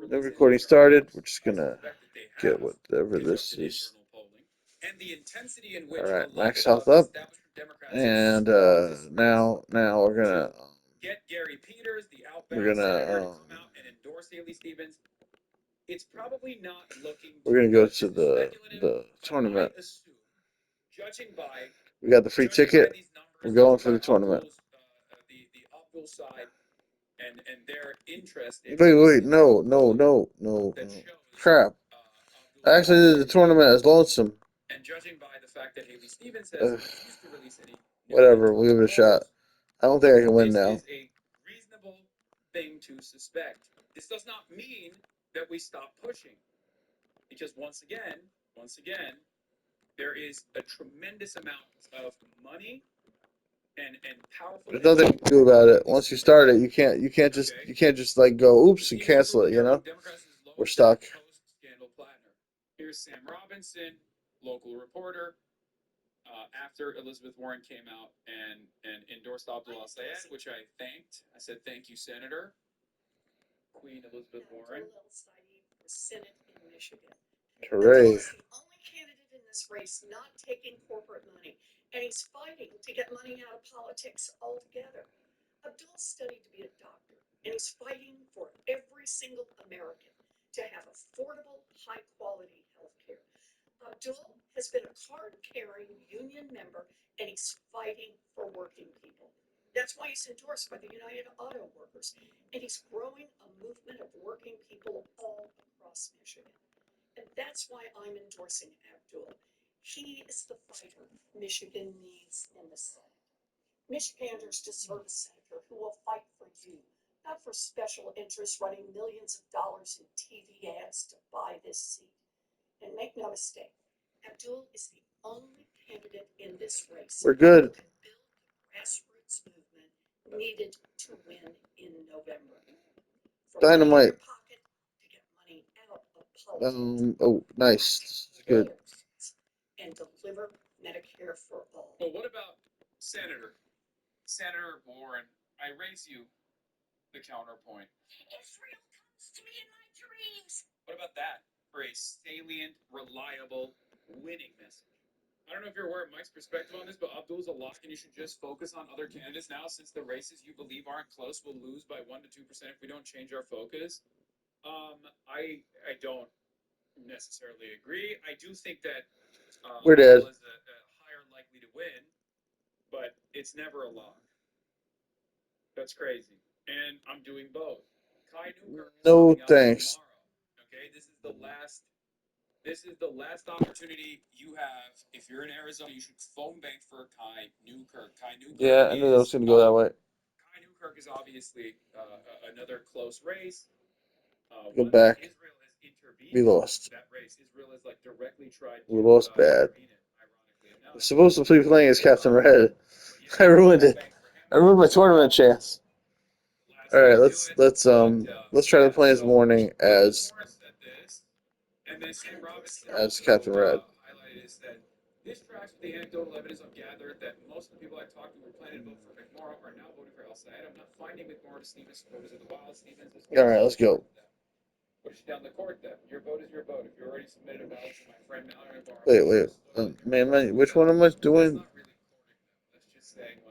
The recording started. We're just gonna get whatever this is. All right, max health up, and now we're gonna go to the tournament. We got the free ticket. We're going for the tournament. Wait, no. Crap. I actually did the tournament as Lonesome. Ugh. Whatever, we'll give it a shot. I don't think I can win now. There's nothing you can do about it. Once you start it, you can't just like go oops and cancel it, you know? We're stuck. Hooray. We're good. Dynamite. Oh, nice. Good. We're dead. No thanks. Yeah, I knew that was gonna go that way. Go back. We lost. We lost bad. I'm supposed to be playing as Captain Red. I ruined it. I ruined my tournament chance. All right, let's try to play this morning as Captain Red. All right, let's go. Wait. Which one am I doing?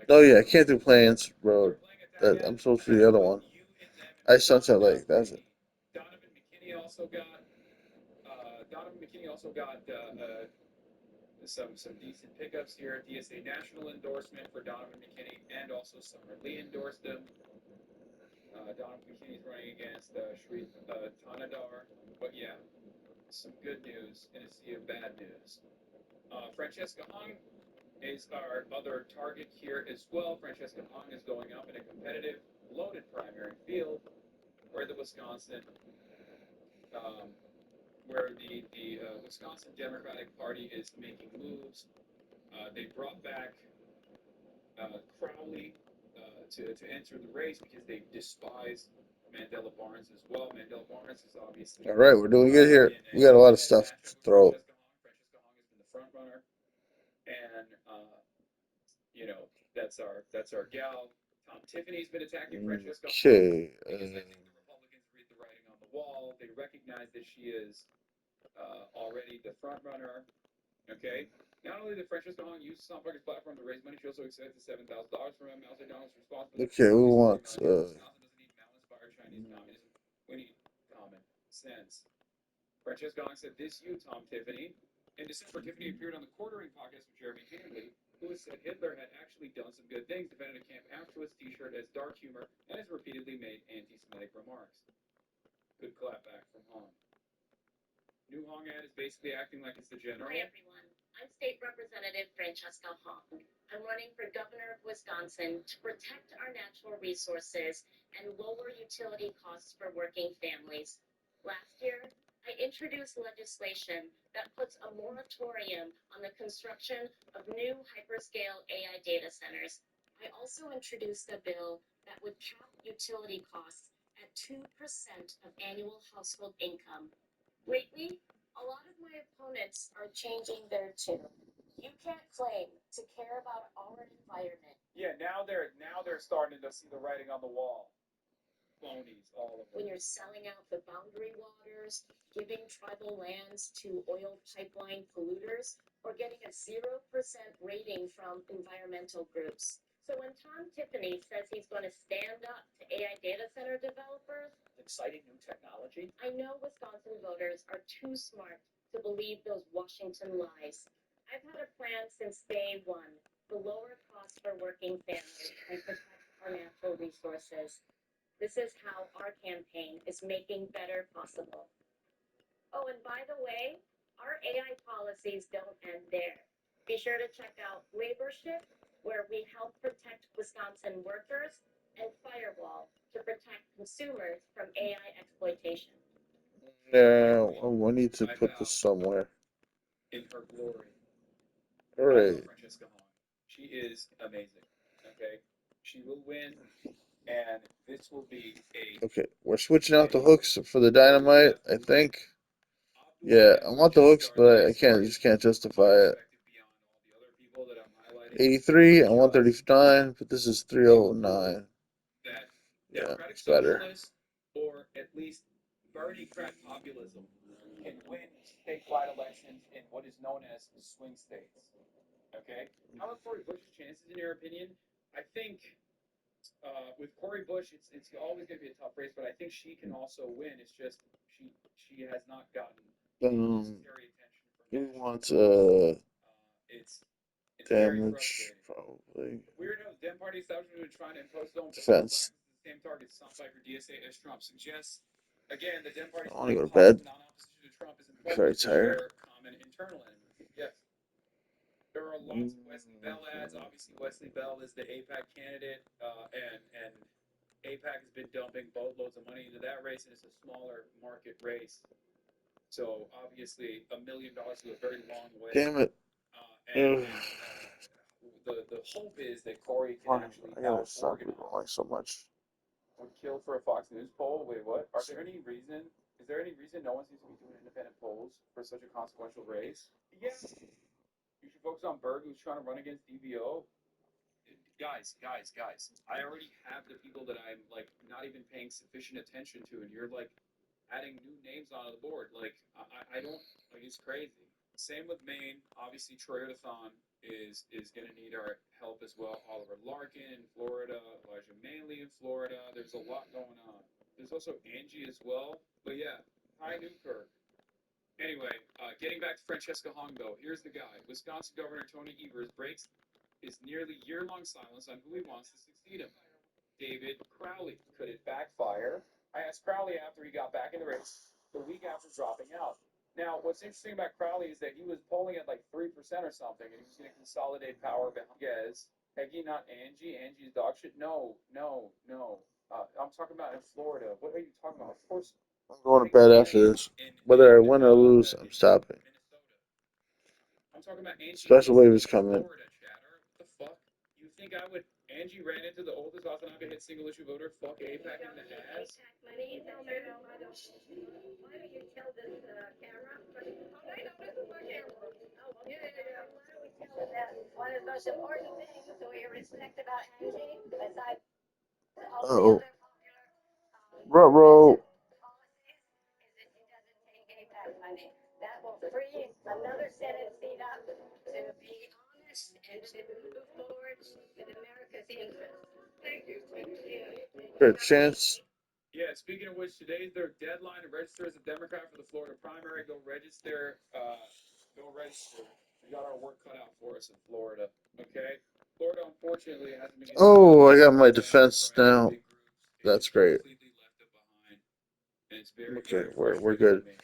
Oh yeah, I can't do Plains Road. I'm supposed to do the other one. Ice Sunset Lake. That's it. All right, we're doing good here. We got a lot of stuff to throw. Okay. wall. They recognize that she is already the front runner. Okay. Not only did Francesca Hong use Sunfucker's platform to raise money, she also accepted $7,000 from him. Mao Zedong was responsible for Okay, we policies want streamlining. Wisconsin doesn't need Mao-inspired Chinese communism. We need common sense. Francesca Hong said, "This you, Tom Tiffany." In December, Tiffany appeared on the Quartering podcast with Jeremy Hanley, who has said Hitler had actually done some good things, defended a Camp Auschwitz t-shirt as dark humor, and has repeatedly made anti-Semitic remarks. Good clapback from Hong. New Hong ad is basically acting like it's the general. Hi, everyone. I'm State Representative Francesca Hong. I'm running for governor of Wisconsin to protect our natural resources and lower utility costs for working families. Last year, I introduced legislation that puts a moratorium on the construction of new hyperscale AI data centers. I also introduced a bill that would cap utility costs at 2% of annual household income. Lately, a lot of my opponents are changing their tune. You can't claim to care about our environment. Yeah, now they're starting to see the writing on the wall. Phonies, all of them. When you're selling out the boundary waters, giving tribal lands to oil pipeline polluters, or getting a 0% rating from environmental groups. So when Tom Tiffany says he's going to stand up to AI data center developers, Exciting new technology. I know Wisconsin voters are too smart to believe those Washington lies. I've had a plan since day one to lower costs for working families and protect our natural resources. This is how our campaign is making better possible. Oh, and by the way, our AI policies don't end there. Be sure to check out Laborship, where we help protect Wisconsin workers, and Firewall to protect consumers from AI exploitation. yeah. We need to put this somewhere. In her glory. All I love right. Francesca Hong. She is amazing. Okay, she will win, and this will be a. Okay, we're switching out the hooks for the dynamite. I think. Yeah, I want the hooks, but I can't. Just can't justify it. 83 and 139, but this is 309. That Yeah, Democratic it's better. socialists, or at least Bernie-crat populism, can win statewide elections in what is known as swing states. Okay, how are Cori Bush's chances, in your opinion? I think with Cori Bush, it's always going to be a tough race, but I think she can also win. It's just she has not gotten necessary attention from We national want voters. It's very damage frustrating. probably. Weird how the Dem Party establishment is trying to impose its own Defense. the same target Sunfire DSA as Trump suggests. Again, the Dem Party's I want to go to policy bed. non-opposition to Trump is I'm very important to tired. share common internal enemy. Yes. There are lots of Wesley Bell ads. Obviously, Wesley Bell is the APAC candidate, and APAC has been dumping boatloads of money into that race, and it's a smaller market race. So obviously, $1 million is a very long way. Damn it. The hope is that Cori can Fine, actually I gotta stop going so much. would kill for a Fox News poll. Wait, what? Are there any reason? Is there any reason no one seems to be doing independent polls for such a consequential race? Yes. You should focus on Berg, who's trying to run against DVO. Guys. I already have the people that I'm like not even paying sufficient attention to, and you're like adding new names onto the board. Like I don't like it's crazy. Same with Maine. Obviously, Troy Erdathon is going to need our help as well. Oliver Larkin in Florida, Elijah Manley in Florida. There's a lot going on. There's also Angie as well. But yeah, Ty Newkirk. Anyway, getting back to Francesca Hong, though, here's the guy. Wisconsin Governor Tony Evers breaks his nearly year-long silence on who he wants to succeed him. David Crowley. Could it backfire? I asked Crowley after he got back in the race the week after dropping out. Now, what's interesting about Crowley is that he was polling at like 3% or something, and he was going to consolidate power behind Guez. Peggy, not Angie. Angie's dog shit. No. I'm talking about in Florida. What are you talking about? Of course. I'm going to bed after this. Whether I win or lose, I'm stopping. I'm talking about Angie. Special wave is coming. Florida, chatter. What the fuck? You think I would? Angie ran into the oldest Wasanabe hit single issue voter. Fuck APAC in the ass. Money? No, I don't. Why don't you tell this camera? Oh, I know this is my camera. Oh, yeah. Why don't we tell them that one of the most important things that we respect about Angie, besides all the Uh-oh. other popular Ruh-roh. policies, another Senate seat up to be honest and to move forward with America's interests. Thank you. Good chance. Yeah, speaking of which, today's their deadline to register as a Democrat for the Florida primary. Go register. Go register. We got our work cut out for us in Florida. Okay? Florida, unfortunately, hasn't been. Oh, I got my defense now. Big groups. That's It's great. Completely left it behind, and it's very, Okay, very we're frustrating good. to me.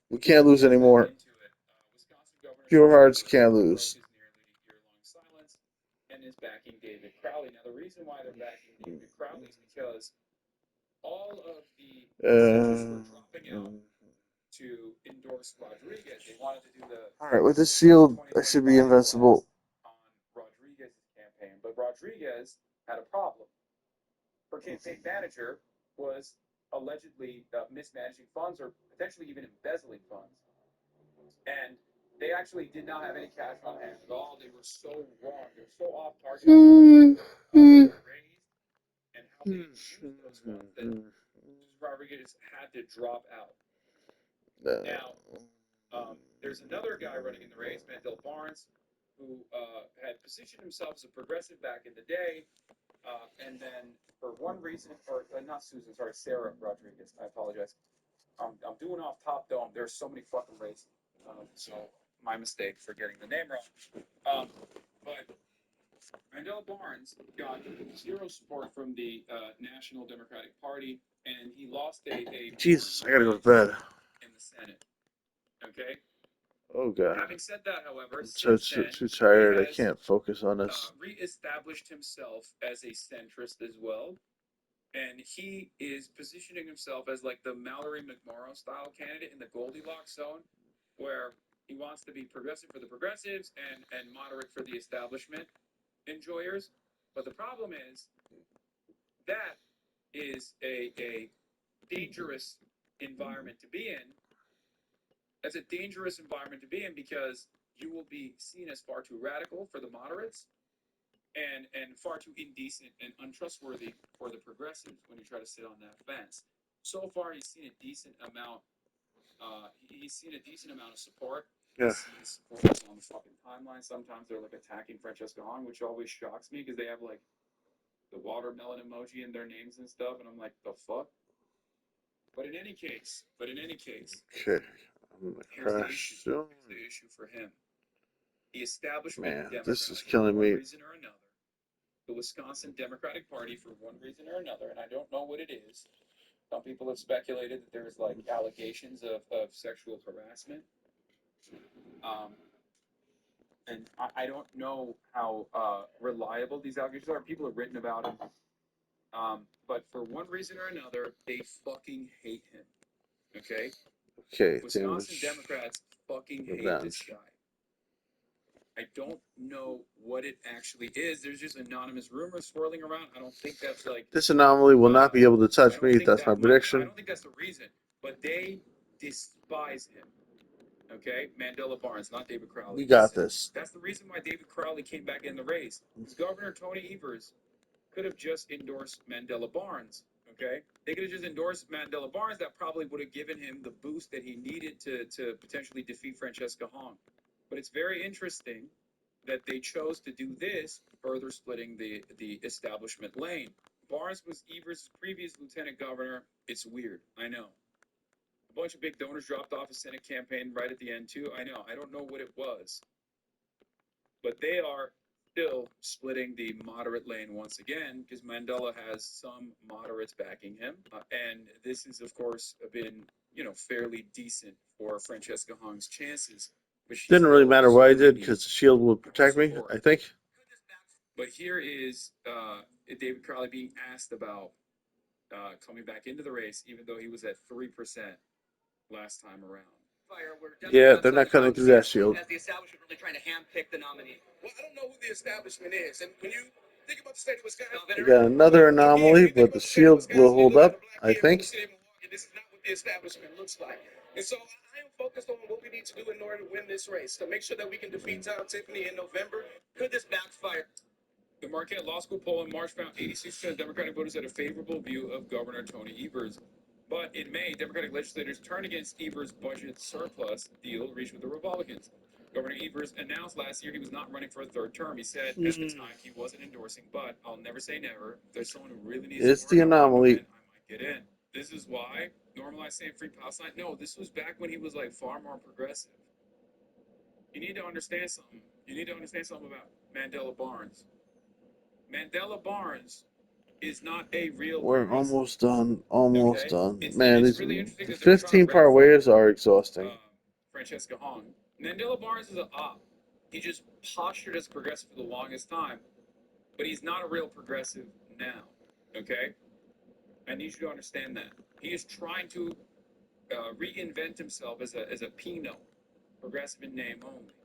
We can't lose anymore. Into it. Wisconsin Governor Pure Tony hearts Evers can't broke lose. his nearly year-long silence and is backing David Crowley. Now, the reason why they're backing David Crowley is because all of the senators were dropping out to endorse Rodriguez. They wanted to do the All right, with this shield, I should be invincible. on Rodriguez's campaign, but Rodriguez had a problem. Her campaign manager was allegedly mismanaging funds or potentially even embezzling funds. And they actually did not have any cash on hand at all. They were so wrong. They were so off target on how they were raised and how they used those funds that Rodriguez had to drop out. Now, there's another guy running in the race, Mandel Barnes, who had positioned himself as a progressive back in the day, and then for one reason, or not Susan, sorry, Sarah Rodriguez. I apologize. I'm doing off top dome. There's so many fucking races, so my mistake for getting the name wrong. But Mandela Barnes got zero support from the National Democratic Party, and he lost a Jesus, I gotta go to bed. in the Senate. Okay. Oh god. Having said that, however, I'm so too tired. I can't focus on this. Reestablished himself as a centrist as well, and he is positioning himself as like the Mallory McMorrow style candidate in the Goldilocks zone, where he wants to be progressive for the progressives and moderate for the establishment enjoyers. But the problem is that is a dangerous environment to be in. That's a dangerous environment to be in because you will be seen as far too radical for the moderates and far too indecent and untrustworthy for the progressives when you try to sit on that fence. So far, he's seen a decent amount. He's seen a decent amount of support. Yeah. He's seen supporters on the fucking timeline. Sometimes they're like attacking Francesca Hong, which always shocks me because they have like the watermelon emoji in their names and stuff, and I'm like, the fuck. But in any case, Okay. I'm gonna crash soon. Here's the issue for him. The establishment Man, Democrats, this is killing for one me. reason or another, the Wisconsin Democratic Party, for one reason or another, and I don't know what it is. Some people have speculated that there's like allegations of sexual harassment. And I don't know how reliable these allegations are. People have written about it. But for one reason or another, they fucking hate him. Okay? Okay, Wisconsin damage. Democrats fucking hate Revenge. this guy. I don't know what it actually is. There's just anonymous rumors swirling around. I don't think that's like This anomaly will not be able to touch me. That's my I prediction. don't think that's the reason, but they despise him. Okay, Mandela Barnes, not David Crowley. We got this. That's the reason why David Crowley came back in the race. Because Governor Tony Evers could have just endorsed Mandela Barnes. Okay, they could have just endorsed Mandela Barnes. That probably would have given him the boost that he needed to potentially defeat Francesca Hong. But it's very interesting that they chose to do this, further splitting the establishment lane. Barnes was Evers' previous lieutenant governor. It's weird, I know. A bunch of big donors dropped off his Senate campaign right at the end too. I know. I don't know what it was, but they are still splitting the moderate lane once again because Mandela has some moderates backing him, and this has of course been fairly decent for Francesca Hong's chances. But Didn't really matter what I did because the shield would protect me, I think. But here is David Crowley being asked about coming back into the race, even though he was at 3% last time around. Yeah, they're not cutting through that shield. As the establishment really trying to handpick the nominee. Well, I don't know who the establishment is, and when you think about the state of Wisconsin, We got another anomaly, but the shield will hold up, I think. This is not what the establishment looks like. And so I am focused on what we need to do in order to win this race, to make sure that we can defeat Tom Tiffany in November. Could this backfire? The Marquette Law School poll in March found 86% of Democratic voters had a favorable view of Governor Tony Evers. But in May, Democratic legislators turned against Evers' budget surplus deal reached with the Republicans. Governor Evers announced last year he was not running for a third term. He said at the time he wasn't endorsing, but I'll never say never. If there's someone who really needs It's support the in our anomaly. movement, I might get in. This is why normalize saying free Palestine. No, this was back when he was like far more progressive. You need to understand something. You need to understand something about Mandela Barnes. Mandela Barnes is not a real We're progressive. almost done. Almost Okay. done. It's Man, it's these really interesting the that they're trying to 15-part waves are exhausting. Francesca Hong. Mandela Barnes is an op. He just postured as progressive for the longest time, but he's not a real progressive now. Okay? I need you to understand that. He is trying to reinvent himself as a Pinot, progressive in name only,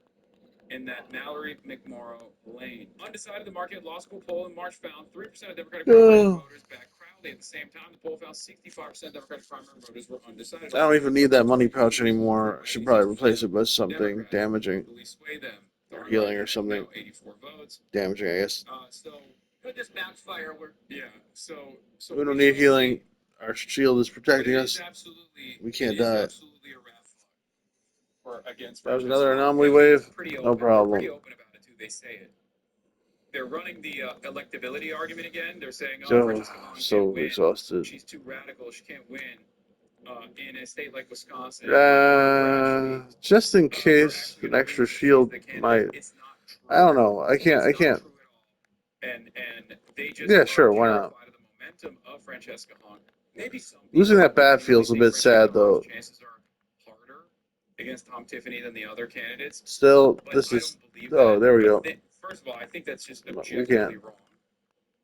in that Mallory McMorrow lane. Undecided, the Marquette Law School poll in March found 3% of Democratic primary voters backed Crowley. At the same time, the poll found 65% Democratic primary voters were undecided. I don't even need that money pouch anymore. I should probably replace it with something damaging. Sway them. Healing or something. 84 votes. Damaging, I guess. So could this backfire? Yeah. So We don't need healing. Our shield is protecting But it us. is absolutely, We can't it is die. absolutely a rat flag for against. That was Francesca another Hong. anomaly They're wave. pretty No open. problem. They're pretty open about it too. They say it. They're running the electability argument again. They're saying, "Oh, Francesca Hong So can't win. exhausted. She's too radical. She can't win in a state like Wisconsin." Just in case an extra shield might. It's not true. I don't know. I can't. It's not true at all. And they just Yeah, are sure. Why not? terrified of the momentum of Francesca Hong. Maybe some Losing people that bat really feels a think bit Francesca sad, though. Hong's chances are harder against Tom Tiffany than the other candidates. Still, But this I is. don't believe Oh, that. there we go. First of all, I think that's just We objectively can't. wrong.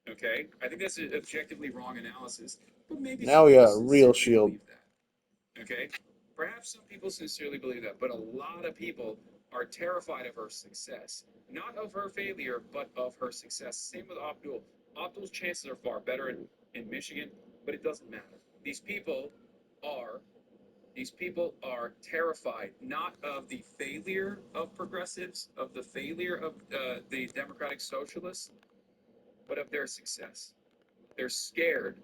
Okay, I think that's an objectively wrong analysis. But maybe Now some we got people a real sincerely shield. believe that. Okay, perhaps some people sincerely believe that, but a lot of people are terrified of her success, not of her failure, but of her success. Same with Abdul. Abdul's chances are far better in Michigan, but it doesn't matter. These people are terrified not of the failure of progressives, of the failure of the Democratic Socialists, but of their success. They're scared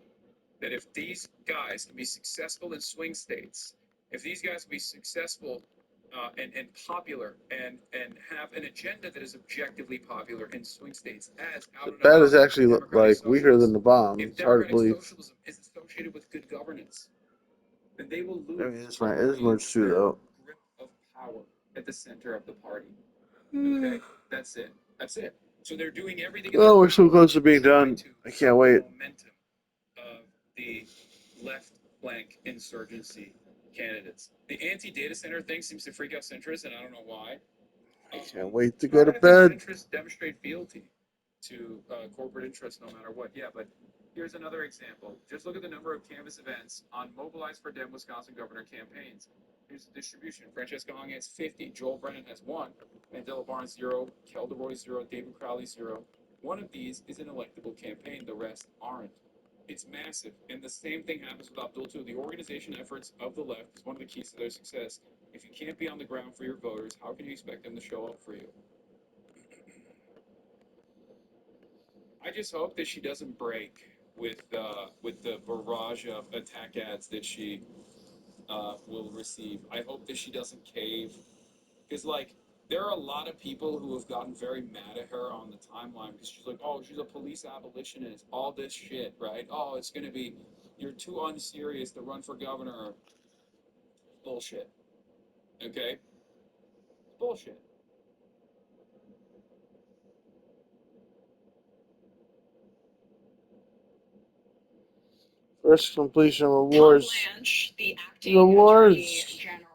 that if these guys can be successful in swing states, if these guys can be successful and popular and have an agenda that is objectively popular in swing states, as out The and bat about is actually Democratic like weaker than the bomb. if It's hard to Democratic believe. socialism is associated with good governance, then they will lose. I mean, it's right. It is merged too, though. Grip of power at the center of the party. Okay, that's it. That's it. So they're doing everything. Oh, we're so close to being done. I can't wait. Momentum of the left flank insurgency candidates. The anti-data center thing seems to freak out centrists, and I don't know why. I can't wait to go to bed. Centrists demonstrate fealty to corporate interests, no matter what. Yeah, but here's another example. Just look at the number of canvas events on Mobilize for Dem Wisconsin governor campaigns. Here's the distribution. Francesca Hong has 50. Joel Brennan has 1. Mandela Barnes 0. Kel DeRoy 0. David Crowley 0. One of these is an electable campaign. The rest aren't. It's massive. And the same thing happens with Abdul too. The organization efforts of the left is one of the keys to their success. If you can't be on the ground for your voters, how can you expect them to show up for you? I just hope that she doesn't break with the barrage of attack ads that she will receive. I hope that she doesn't cave, because like there are a lot of people who have gotten very mad at her on the timeline because she's like, oh, she's a police abolitionist, all this shit, right? Oh, it's gonna be you're too unserious to run for governor. Bullshit. Okay. Bullshit. First completion rewards. Tom Blanche, the acting Rewards. Attorney General,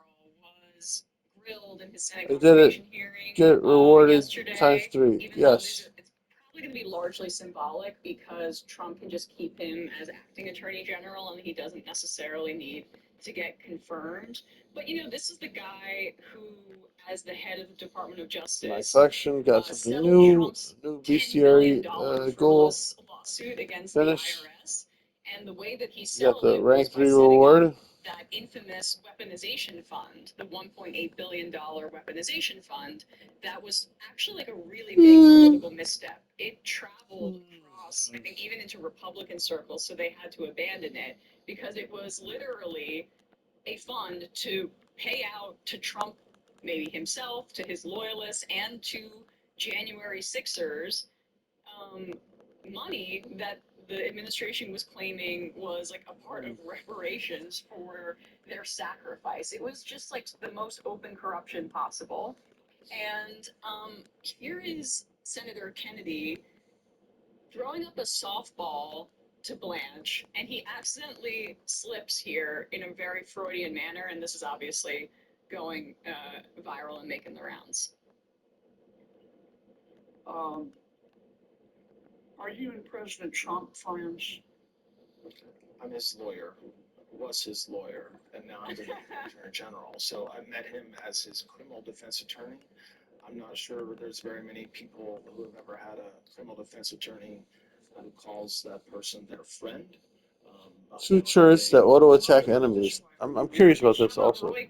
was grilled in his Senate I did confirmation it. hearing Get rewarded yesterday. times 3. Even though Yes. it's probably going to be largely symbolic because Trump can just keep him as acting Attorney General and he doesn't necessarily need to get confirmed. But you know, this is the guy who, as the head of the Department of Justice, Nice section. Got something settled new. Trump's New $10 million bestiary goal. lawsuit against Finish. the IRS. And the way that he You got settled the it rank was by 3 setting reward. up that infamous weaponization fund, the $1.8 billion weaponization fund, that was actually like a really big political misstep. It traveled across, I think, even into Republican circles, so they had to abandon it. because it was literally a fund to pay out to Trump, maybe himself, to his loyalists, and to January Sixers, money that the administration was claiming was like a part of reparations for their sacrifice. It was just like the most open corruption possible. And here is Senator Kennedy throwing up a softball to Blanche, and he accidentally slips here in a very Freudian manner, and this is obviously going viral and making the rounds. Are you and President Trump friends? I'm his lawyer, was his lawyer, and now I'm the Attorney General. So I met him as his criminal defense attorney. I'm not sure there's very many people who have ever had a criminal defense attorney who calls that person their friend. Two turrets that auto-attack enemies. I'm curious about this also. Enemies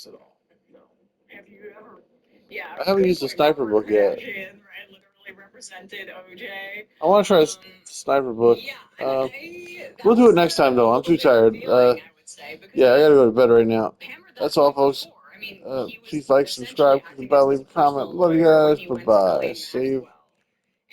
at all. No. Have you ever? Yeah, I haven't good used the point. sniper book yet. Right, literally represented OJ. I want to try the sniper book. Yeah, We'll we'll do it next time, though. I'm too tired. Yeah, I gotta go to bed right now. That's all, folks. Please like, subscribe, click the bell, leave a comment. Love you guys. Bye-bye. See you.